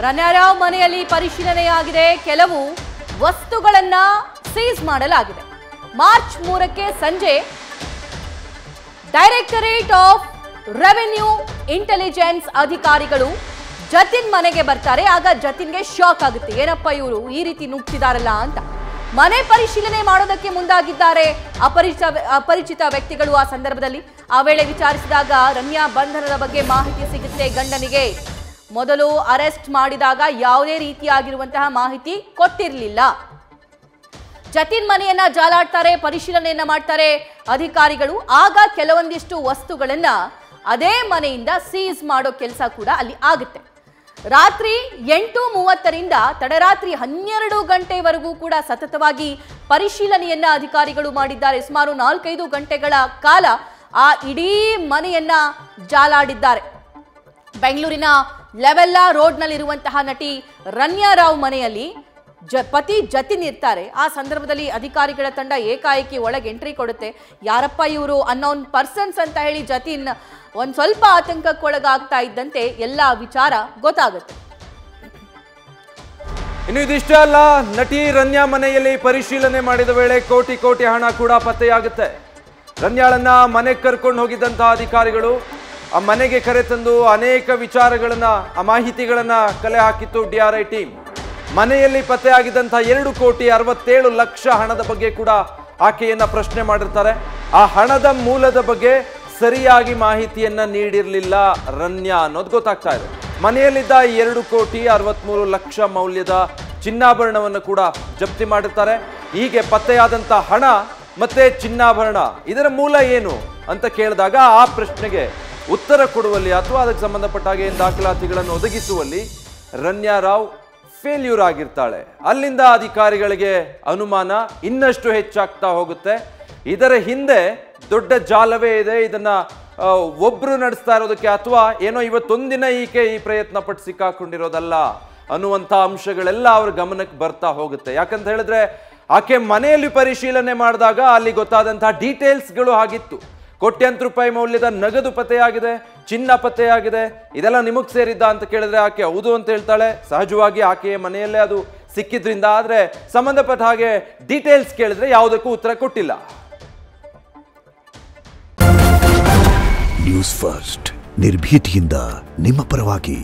ರನ್ಯಾರಾವ್ ಮನೆಯಲ್ಲಿ ಪರಿಶೀಲನೆಯಾಗಿದೆ. ಕೆಲವು ವಸ್ತುಗಳನ್ನ ಸೀಸ್ ಮಾಡಲಾಗಿದೆ. ಮಾರ್ಚ್ 3ಕ್ಕೆ ಸಂಜೆ ಡೈರೆಕ್ಟರೇಟ್ ಆಫ್ ರೆವೆನ್ಯೂ ಇಂಟೆಲಿಜೆನ್ಸ್ ಅಧಿಕಾರಿಗಳು ಜತಿನ್ ಮನೆಗೆ ಬರ್ತಾರೆ. ಆಗ ಜತಿನ್ಗೆ ಶಾಕ್ ಆಗುತ್ತೆ, ಏನಪ್ಪ ಇವರು ಈ ರೀತಿ ನುಗ್ತಿದಾರಲ್ಲ ಅಂತ. ಮನೆ ಪರಿಶೀಲನೆ ಮಾಡೋದಕ್ಕೆ ಮುಂದಾಗಿದ್ದಾರೆ ಅಪರಿಚಿತ ವ್ಯಕ್ತಿಗಳು. ಆ ಸಂದರ್ಭದಲ್ಲಿ ಆ ವೇಳೆ ವಿಚಾರಿಸಿದಾಗ ರನ್ಯಾ ಬಂಧನದ ಬಗ್ಗೆ ಮಾಹಿತಿ ಸಿಗುತ್ತೆ ಗಂಡನಿಗೆ. ಮೊದಲು ಅರೆಸ್ಟ್ ಮಾಡಿದಾಗ ಯಾವುದೇ ರೀತಿಯಾಗಿರುವಂತಹ ಮಾಹಿತಿ ಕೊಟ್ಟಿರಲಿಲ್ಲ. ಜತಿನ್ ಮನೆಯನ್ನ ಜಾಲಾಡ್ತಾರೆ, ಪರಿಶೀಲನೆಯನ್ನ ಮಾಡ್ತಾರೆ ಅಧಿಕಾರಿಗಳು. ಆಗ ಕೆಲವೊಂದಿಷ್ಟು ವಸ್ತುಗಳನ್ನ ಅದೇ ಮನೆಯಿಂದ ಸೀಸ್ ಮಾಡೋ ಕೆಲಸ ಕೂಡ ಅಲ್ಲಿ ಆಗುತ್ತೆ. ರಾತ್ರಿ 8:30ರಿಂದ ತಡರಾತ್ರಿ 12 ಗಂಟೆವರೆಗೂ ಕೂಡ ಸತತವಾಗಿ ಪರಿಶೀಲನೆಯನ್ನ ಅಧಿಕಾರಿಗಳು ಮಾಡಿದ್ದಾರೆ. ಸುಮಾರು 4-5 ಗಂಟೆಗಳ ಕಾಲ ಆ ಇಡೀ ಮನೆಯನ್ನ ಜಾಲಾಡಿದ್ದಾರೆ. ಬೆಂಗಳೂರಿನ ಲೆವೆಲ್ಲಾ ರೋಡ್ನಲ್ಲಿರುವಂತಹ ನಟಿ ರನ್ಯಾ ರಾವ್ ಮನೆಯಲ್ಲಿ ಪತಿ ಜತಿನ್ ಇರ್ತಾರೆ. ಆ ಸಂದರ್ಭದಲ್ಲಿ ಅಧಿಕಾರಿಗಳ ತಂಡ ಏಕಾಏಕಿ ಒಳಗೆ ಎಂಟ್ರಿ ಕೊಡುತ್ತೆ. ಯಾರಪ್ಪ ಇವರು ಅನ್ನೋನ್ ಪರ್ಸನ್ಸ್ ಅಂತ ಹೇಳಿ ಜತಿನ್ ಒಂದ್ ಸ್ವಲ್ಪ ಆತಂಕಕ್ಕೊಳಗಾಗ್ತಾ ಇದ್ದಂತೆ ಎಲ್ಲ ವಿಚಾರ ಗೊತ್ತಾಗುತ್ತೆ. ಇನ್ನು ಇದಿಷ್ಟೇ ಅಲ್ಲ, ನಟಿ ರನ್ಯಾ ಮನೆಯಲ್ಲಿ ಪರಿಶೀಲನೆ ಮಾಡಿದ ವೇಳೆ ಕೋಟಿ ಹಣ ಕೂಡ ಪತ್ತೆಯಾಗುತ್ತೆ. ರನ್ಯಾಳನ್ನ ಮನೆಗೆ ಕರ್ಕೊಂಡು ಹೋಗಿದ್ದಂತಹ ಅಧಿಕಾರಿಗಳು ಆ ಮನೆಗೆ ಕರೆತಂದು ಅನೇಕ ವಿಚಾರಗಳನ್ನ, ಆ ಮಾಹಿತಿಗಳನ್ನ ಕಲೆ ಹಾಕಿತ್ತು DRI ಟೀಮ್. ಮನೆಯಲ್ಲಿ ಪತ್ತೆಯಾಗಿದ್ದಂತಹ 2,67,00,000 ಹಣದ ಬಗ್ಗೆ ಕೂಡ ಆಕೆಯನ್ನ ಪ್ರಶ್ನೆ ಮಾಡಿರ್ತಾರೆ. ಆ ಹಣದ ಮೂಲದ ಬಗ್ಗೆ ಸರಿಯಾಗಿ ಮಾಹಿತಿಯನ್ನ ನೀಡಿರಲಿಲ್ಲ ರನ್ಯಾ ಅನ್ನೋದು ಗೊತ್ತಾಗ್ತಾ ಇದೆ. ಮನೆಯಲ್ಲಿದ್ದ 2,63,00,000 ಮೌಲ್ಯದ ಚಿನ್ನಾಭರಣವನ್ನು ಕೂಡ ಜಪ್ತಿ ಮಾಡಿರ್ತಾರೆ. ಹೀಗೆ ಪತ್ತೆಯಾದಂಥ ಹಣ ಮತ್ತೆ ಚಿನ್ನಾಭರಣ ಇದರ ಮೂಲ ಏನು ಅಂತ ಕೇಳಿದಾಗ ಆ ಪ್ರಶ್ನೆಗೆ ಉತ್ತರ ಕೊಡುವಲ್ಲಿ ಅಥವಾ ಅದಕ್ಕೆ ಸಂಬಂಧಪಟ್ಟ ಹಾಗೆ ದಾಖಲಾತಿಗಳನ್ನು ಒದಗಿಸುವಲ್ಲಿ ರನ್ಯಾ ರಾವ್ ಫೇಲ್ಯೂರ್ ಆಗಿರ್ತಾಳೆ. ಅಲ್ಲಿಂದ ಅಧಿಕಾರಿಗಳಿಗೆ ಅನುಮಾನ ಇನ್ನಷ್ಟು ಹೆಚ್ಚಾಗ್ತಾ ಹೋಗುತ್ತೆ. ಇದರ ಹಿಂದೆ ದೊಡ್ಡ ಜಾಲವೇ ಇದೆ. ಇದನ್ನ ಒಬ್ರು ನಡೆಸ್ತಾ ಇರೋದಕ್ಕೆ ಅಥವಾ ಏನೋ ಇವತ್ತೊಂದಿನ ಈಕೆ ಈ ಪ್ರಯತ್ನ ಪಟ್ಟು ಸಿಕ್ಕಾಕೊಂಡಿರೋದಲ್ಲ ಅನ್ನುವಂಥ ಅಂಶಗಳೆಲ್ಲ ಅವ್ರ ಗಮನಕ್ಕೆ ಬರ್ತಾ ಹೋಗುತ್ತೆ. ಯಾಕಂತ ಹೇಳಿದ್ರೆ ಆಕೆ ಮನೆಯಲ್ಲಿ ಪರಿಶೀಲನೆ ಮಾಡಿದಾಗ ಅಲ್ಲಿ ಗೊತ್ತಾದಂತಹ ಡೀಟೇಲ್ಸ್ಗಳು ಆಗಿತ್ತು. ಕೋಟ್ಯಾಂತರ ರೂಪಾಯಿ ಮೌಲ್ಯದ ನಗದು ಪತ್ತೆಯಾಗಿದೆ, ಚಿನ್ನ ಪತ್ತೆಯಾಗಿದೆ. ಇದೆಲ್ಲ ನಿಮಗ್ ಸೇರಿದ್ದ ಅಂತ ಕೇಳಿದ್ರೆ ಆಕೆ ಹೌದು ಅಂತ ಹೇಳ್ತಾಳೆ. ಸಹಜವಾಗಿ ಆಕೆಯ ಮನೆಯಲ್ಲೇ ಅದು ಸಿಕ್ಕಿದ್ರಿಂದ. ಆದ್ರೆ ಸಂಬಂಧಪಟ್ಟ ಹಾಗೆ ಡೀಟೇಲ್ಸ್ ಕೇಳಿದ್ರೆ ಯಾವುದಕ್ಕೂ ಉತ್ತರ ಕೊಟ್ಟಿಲ್ಲ. ನ್ಯೂಸ್ ಫಸ್ಟ್ ನಿರ್ಭೀತಿಯಿಂದ ನಿಮ್ಮ ಪರವಾಗಿ.